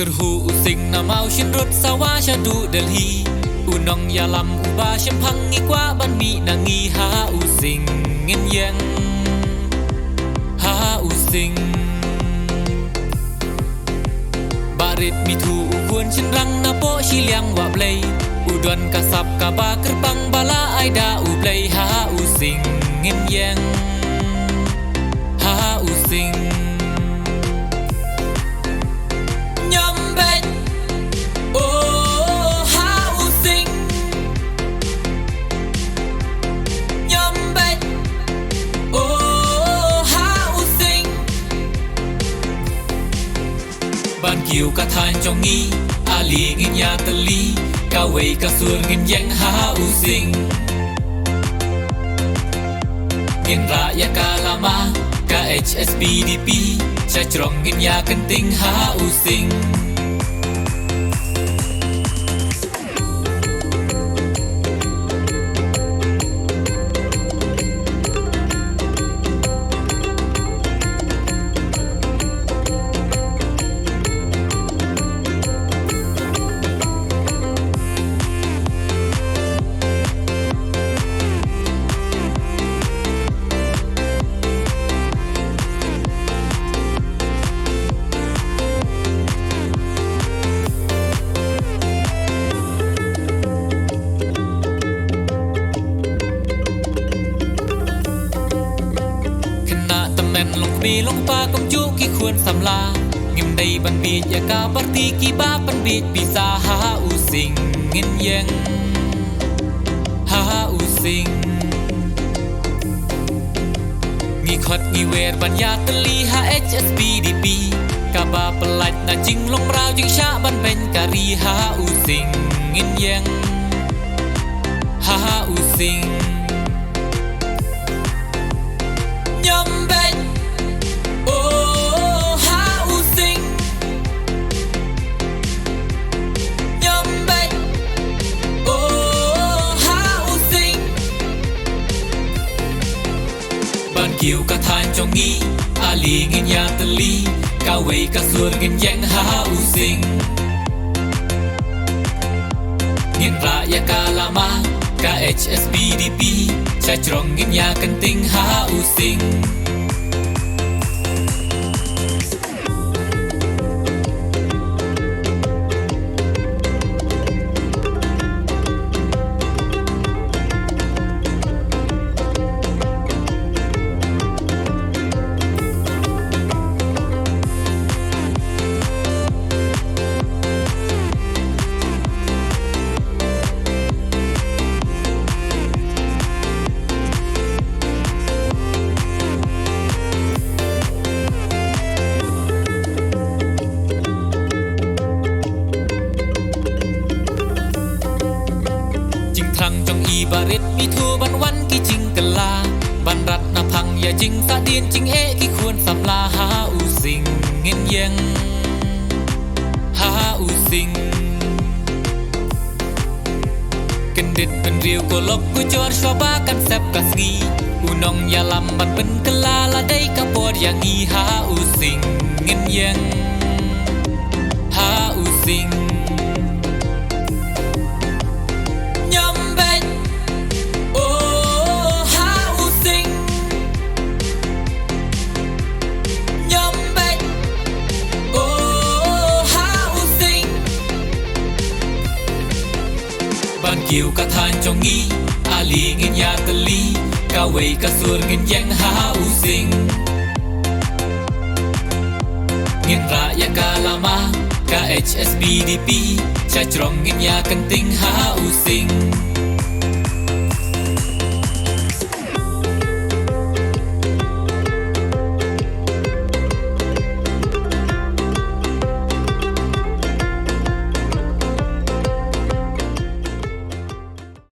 Kerhu using na mau shin rut sawa shadu Delhi Unong yalam uba shempangi kwa ban mi nangi ha using ngin yang ha using Barit mi thu ukun shin rang na po shiliang wa play Udon kasap kaba kerbang bala aida uplay ha using ngin yang ha using Nyambet oh ha using Nyambet oh ha using Ban kiu ka than chong nghi ali ngin ya tali ka wei ka sur ngin yang ha using Ngin ra ya ka lama ka HSBDP cha trong ngin ya kenting ha using Bi long pa công chú ki khuôn sầm la Ngim đây ban biệt ya ka parti ki ba ban biệt bisa ha using ngin yang ha using Ngi khot ngi wer ban ya tali ha HSBDP ka ba pelat na jing long rao jing sha ban ben kari ha using ngin yang ha using Nyambet Kiu ka than chong nghi ali ngin ya tali ka wei ka sur ngin yang ha using Ngin ra ya ka lama ka HSBDP cha trong ngin ya kenting ha using Thăng trong y barit mi thu ban wan ki ching kala ban rat na phang ya ching sa dien ching e ki khuôn sam la ha using ngin yang ha using Kendit pen riu ko lok ku chor shwa kan sep ka ski Unong ya lam ban pen kala la dai ka pod yang i ha using ngin yang ha using Kiu ka than chong nghi ali ngin ya tali ka wei ka sur ngin yang ha using Ngin ra ya ka lama ka HSBDP cha trong ngin ya kenting ha using